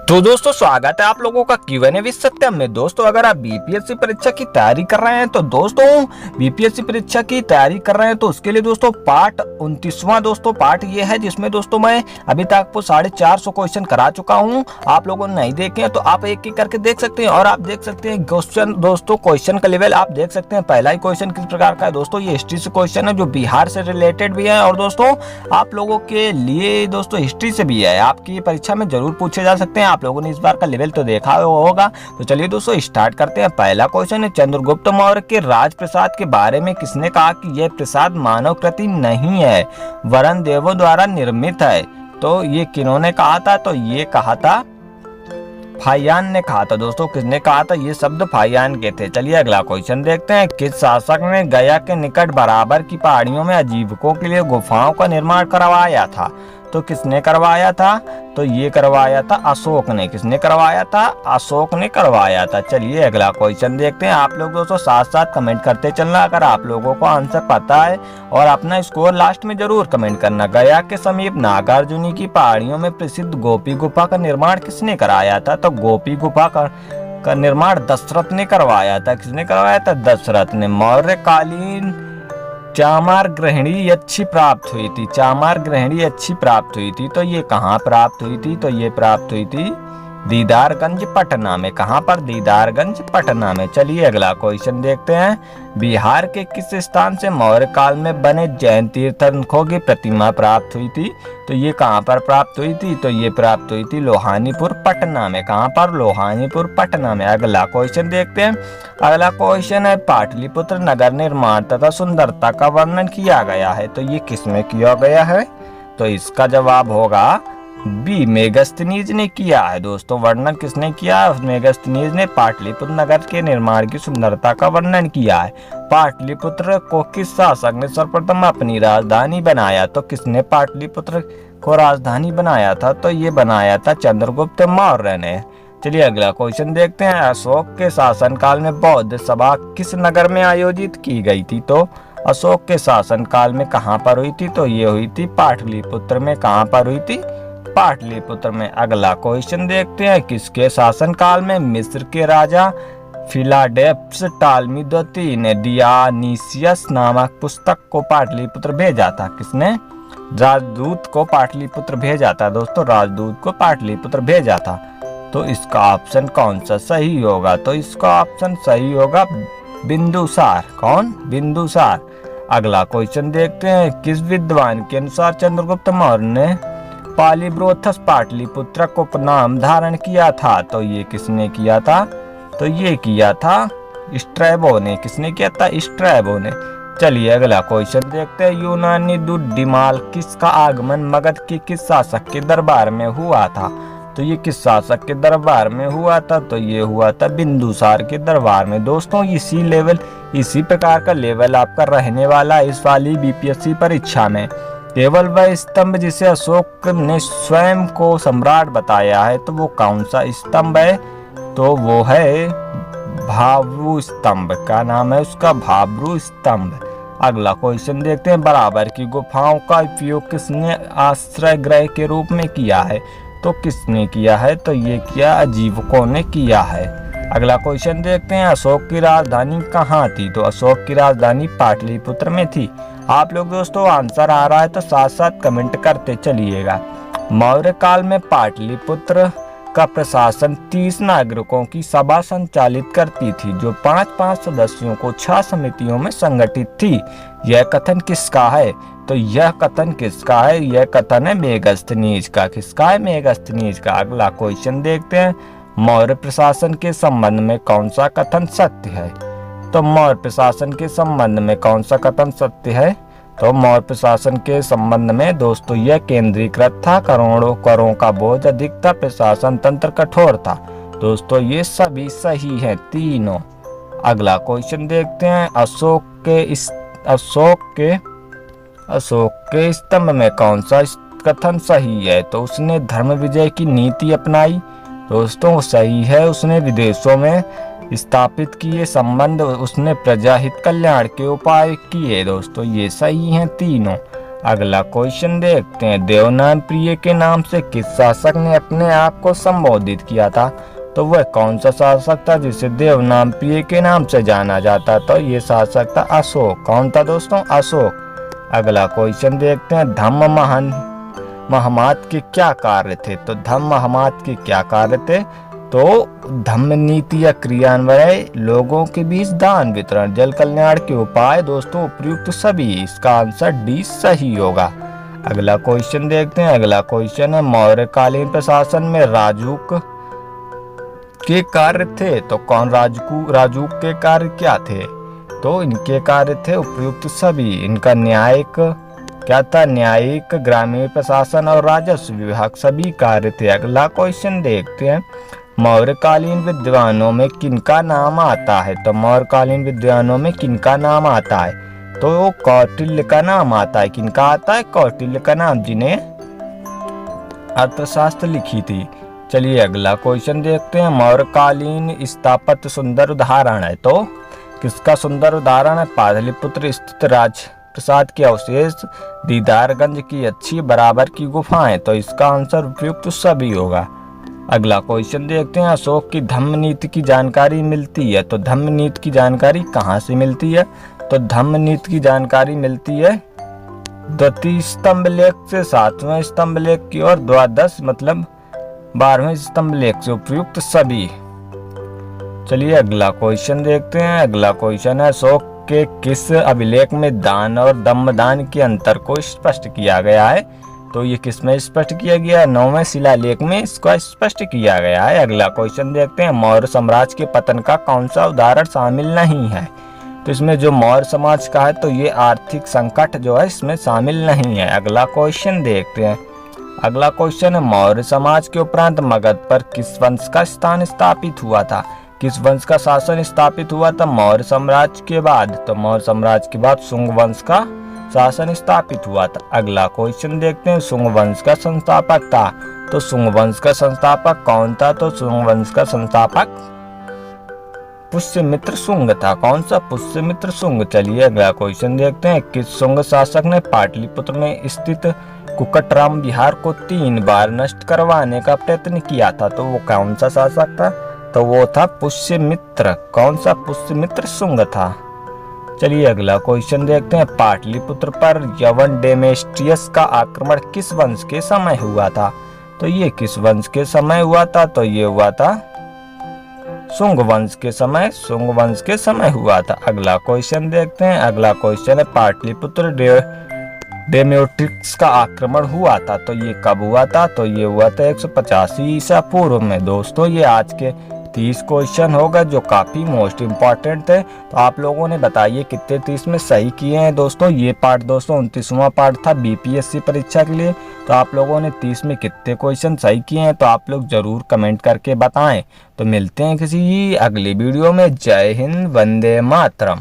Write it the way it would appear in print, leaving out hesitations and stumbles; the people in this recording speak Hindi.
तो दोस्तों स्वागत है आप लोगों का Q&A विद सत्यम में। दोस्तों अगर आप बीपीएससी परीक्षा की तैयारी कर रहे हैं तो दोस्तों बीपीएससी परीक्षा की तैयारी कर रहे हैं तो उसके लिए दोस्तों पार्ट 29वां दोस्तों पार्ट ये है जिसमें दोस्तों मैं अभी तक को 450 क्वेश्चन करा चुका हूं। आप लोगों ने नहीं देखे हैं तो आप एक एक करके देख सकते हैं और आप देख सकते हैं क्वेश्चन दोस्तों क्वेश्चन का लेवल आप देख सकते हैं। पहला ही क्वेश्चन किस प्रकार का है दोस्तों, ये हिस्ट्री से क्वेश्चन है जो बिहार से रिलेटेड भी है और दोस्तों आप लोगों के लिए दोस्तों हिस्ट्री से भी है, आपकी परीक्षा में जरूर पूछे जा सकते हैं। आप लोगों ने इस बार का लेवल तो देखा होगा। तो चलिए दोस्तों स्टार्ट करते हैं। पहला क्वेश्चन है चंद्रगुप्त मौर्य के राजप्रसाद के बारे में किसने कहा कि यह प्रसाद मानव कृति नहीं है वरन देवों द्वारा निर्मित है। तो ये किन्होंने कहा था, तो ये कहा था फाहियान ने कहा था। दोस्तों किसने कहा था, ये शब्द फाहियान के थे। चलिए अगला क्वेश्चन देखते हैं। किस शासक ने गया के निकट बराबर की पहाड़ियों में आजीविकों के लिए गुफाओं का निर्माण करवाया था। तो किसने करवाया था, तो ये करवाया था अशोक ने। किसने करवाया था, अशोक ने करवाया था। चलिए अगला क्वेश्चन देखते हैं। आप लोग दोस्तों साथ साथ कमेंट करते चलना अगर आप लोगों को आंसर पता है और अपना स्कोर लास्ट में जरूर कमेंट करना। गया के समीप नागार्जुनी की पहाड़ियों में प्रसिद्ध गोपी गुफा का निर्माण किसने कराया था। तो गोपी गुफा का निर्माण दशरथ ने करवाया था। किसने करवाया था, दशरथ ने। मौर्यकालीन चामार गृहिणी अच्छी प्राप्त हुई थी। चामार गृहिणी अच्छी प्राप्त हुई थी तो ये कहाँ प्राप्त हुई थी, तो ये प्राप्त हुई थी दीदारगंज पटना में। कहाँ पर, दीदारगंज पटना में। चलिए अगला क्वेश्चन देखते हैं। बिहार के किस स्थान से मौर्य काल में बने जैन तीर्थंकरों की प्रतिमा प्राप्त हुई थी। तो ये कहाँ पर प्राप्त हुई थी, तो ये प्राप्त हुई थी लोहानीपुर पटना में। कहाँ पर, लोहानीपुर पटना में। अगला क्वेश्चन देखते हैं। अगला क्वेश्चन है पाटलिपुत्र नगर निर्माण तथा सुंदरता का वर्णन किया गया है। तो ये किसमें किया गया है, तो इसका जवाब होगा बी, मेगस्थनीज ने किया है। दोस्तों वर्णन किसने किया है, मेगस्थनीज ने पाटलिपुत्र नगर के निर्माण की सुंदरता का वर्णन किया है। पाटलिपुत्र को किस शासक ने सर्वप्रथम अपनी राजधानी बनाया। तो किसने पाटलिपुत्र को राजधानी बनाया था, तो ये बनाया था चंद्रगुप्त मौर्य ने। चलिए अगला क्वेश्चन देखते हैं। अशोक के शासनकाल में बौद्ध सभा किस नगर में आयोजित की गई थी। तो अशोक के शासनकाल में कहाँ पर हुई थी, तो ये हुई थी पाटलिपुत्र में। कहाँ पर हुई थी, पाटलिपुत्र में। अगला क्वेश्चन देखते हैं। किसके शासनकाल में मिस्र के राजा फिलाडेल्फस टालमी द्वितीय ने डियानीसियस नामक पुस्तक को पाटलिपुत्र भेजा था। किसने, राजदूत को पाटलिपुत्र भेजा था। दोस्तों राजदूत को पाटलिपुत्र भेजा था। तो इसका ऑप्शन कौन सा सही होगा, तो इसका ऑप्शन सही होगा बिंदुसार। कौन, बिंदुसार। अगला क्वेश्चन देखते हैं। किस विद्वान के अनुसार चंद्रगुप्त मौर्य ने पालिब्रोथस पाटलिपुत्र को नाम धारण किया था। तो ये किसने किया था, तो ये किया था स्ट्रैबो ने। किसने किया था, स्ट्रैबो ने। चलिए अगला क्वेश्चन देखते हैं। यूनानी दूत डिमाल किसका आगमन मगध के किस शासक के दरबार में हुआ था। तो ये किस शासक के दरबार में हुआ था, तो ये हुआ था बिंदुसार के दरबार में। दोस्तों इसी प्रकार का लेवल आपका रहने वाला इस वाली बीपीएससी परीक्षा में। केवल वह स्तंभ जिसे अशोक ने स्वयं को सम्राट बताया है, तो वो कौन सा स्तंभ है, तो वो है भाब्रू स्तंभ। का नाम है उसका, भाब्रू स्तंभ। अगला क्वेश्चन देखते हैं। बराबर की गुफाओं का उपयोग किसने आश्रय गृह के रूप में किया है। तो किसने किया है, तो ये किया आजीविकों ने किया है। अगला क्वेश्चन देखते हैं। अशोक की राजधानी कहाँ थी। तो अशोक की राजधानी पाटलिपुत्र में थी। आप लोग दोस्तों आंसर आ रहा है तो साथ साथ कमेंट करते चलिएगा। मौर्य काल में पाटलिपुत्र का प्रशासन 30 नागरिकों की सभा संचालित करती थी जो 5-5 सदस्यों को 6 समितियों में संगठित थी। यह कथन किसका है, तो यह कथन किसका है, यह कथन है मेगस्थनीज का। किसका है, मेगस्थनीज का। अगला क्वेश्चन देखते हैं। मौर्य प्रशासन के संबंध में कौन सा कथन सत्य है। तो मौर्य प्रशासन के संबंध में कौन सा कथन सत्य है, तो मौर्य प्रशासन के संबंध में दोस्तों यह केंद्रीकृत था, करोड़ों करों का बोझ अधिक था, प्रशासन तंत्र कठोर था। दोस्तों ये सभी सही है तीनों। अगला क्वेश्चन देखते हैं। अशोक के स्तंभ में कौन सा कथन सही है, तो उसने धर्म विजय की नीति अपनाई। दोस्तों सही है, उसने विदेशों में स्थापित किए संबंध, उसने प्रजाहित कल्याण के उपाय किए। दोस्तों ये सही हैं तीनों। अगला क्वेश्चन देखते हैं, देवनाम प्रिय के नाम से किस शासक ने अपने आप को संबोधित किया था? तो वह कौन सा शासक था जिसे देवनाम प्रिय के नाम से जाना जाता? तो ये शासक था अशोक। कौन था दोस्तों? अशोक। अगला क्वेश्चन देखते हैं, धम्म महमात के क्या कार्य थे? तो धम्म महमात के क्या कार्य थे? तो धम्म नीति या क्रियान्वयन, लोगों के बीच दान वितरण, जल कल्याण के उपाय दोस्तों, उपयुक्त सभी। इसका आंसर डी सही होगा। अगला क्वेश्चन देखते हैं। अगला क्वेश्चन है, मौर्यकालीन प्रशासन में राजूक के कार्य थे? तो कौन राजूक के कार्य क्या थे? तो इनके कार्य थे उपयुक्त सभी। इनका न्यायिक क्या था? न्यायिक, ग्रामीण प्रशासन और राजस्व विभाग सभी कार्य थे। अगला क्वेश्चन देखते हैं, मौर्यकालीन विद्वानों में किनका नाम आता है? तो मौर्यकालीन विद्वानों में किनका नाम आता है? तो कौटिल्य का नाम आता है। किनका आता है? कौटिल्य का नाम, जिन्हें अर्थशास्त्र लिखी थी। चलिए अगला क्वेश्चन देखते हैं, मौर्यकालीन स्थापत्य सुंदर उदाहरण है? तो किसका सुंदर उदाहरण है? पाटलिपुत्र स्थित राजप्रसाद के अवशेष, दीदारगंज की अच्छी बराबर की गुफाएं। तो इसका आंसर उपयुक्त सभी होगा। अगला क्वेश्चन देखते हैं, अशोक की धम्म नीति की जानकारी मिलती है? तो धम्म नीति की जानकारी कहाँ से मिलती है? तो धम्म नीति की जानकारी मिलती है द्वितीय स्तंभ लेख से, 7वें स्तंभ लेख की, और द्वादश मतलब 12वें स्तंभ लेख से। उपयुक्त सभी। चलिए अगला क्वेश्चन देखते हैं। अगला क्वेश्चन है, अशोक के किस अभिलेख में दान और दम्मदान के अंतर को स्पष्ट किया गया है? तो ये किस में स्पष्ट किया गया है? 9वें शिलालेख में इसका स्पष्ट किया गया है। अगला क्वेश्चन देखते हैं, मौर्य साम्राज्य के पतन का कौन सा उदाहरण शामिल नहीं है? तो इसमें जो मौर्य समाज का है, तो ये आर्थिक संकट जो है इसमें शामिल नहीं है। अगला क्वेश्चन देखते हैं। अगला क्वेश्चन है, मौर्य समाज के उपरांत मगध पर किस वंश का स्थान स्थापित हुआ था? किस वंश का शासन स्थापित हुआ था मौर्य साम्राज्य के बाद? तो मौर्य साम्राज्य के बाद शुंग वंश का शासन स्थापित हुआ था। अगला क्वेश्चन देखते हैं, शुंग वंश का संस्थापक था? तो शुंग वंश का संस्थापक कौन था? तो शुंग वंश का संस्थापक पुष्यमित्र शुंग था। कौन सा? पुष्यमित्र शुंग। चलिए अगला क्वेश्चन देखते हैं, किस शुंग शासक ने पाटलिपुत्र में स्थित कुकटराम विहार को 3 बार नष्ट करवाने का प्रयत्न किया था? तो वो कौन सा शासक था? तो वो था पुष्यमित्र। कौन सा? पुष्यमित्र शुंग था। चलिए अगला क्वेश्चन देखते हैं, पाटलिपुत्र पर यवन डेमेस्ट्रियस का आक्रमण किस वंश के समय हुआ था? तो ये किस वंश के समय हुआ था? तो ये हुआ था शुंग वंश के समय। शुंग वंश के समय हुआ था। अगला क्वेश्चन देखते हैं। अगला क्वेश्चन है, पाटलिपुत्र डेमेट्रियस का आक्रमण हुआ था? तो ये कब हुआ था? तो ये हुआ था 185 ईसा पूर्व में। दोस्तों ये आज के 30 क्वेश्चन होगा जो काफी मोस्ट इम्पोर्टेंट थे। तो आप लोगों ने बताइए कितने 30 में सही किए हैं दोस्तों। ये पार्ट दोस्तों 29वां पार्ट था बीपीएससी परीक्षा के लिए। तो आप लोगों ने 30 में कितने क्वेश्चन सही किए हैं तो आप लोग जरूर कमेंट करके बताएं। तो मिलते हैं किसी अगली वीडियो में। जय हिंद, वंदे मातरम।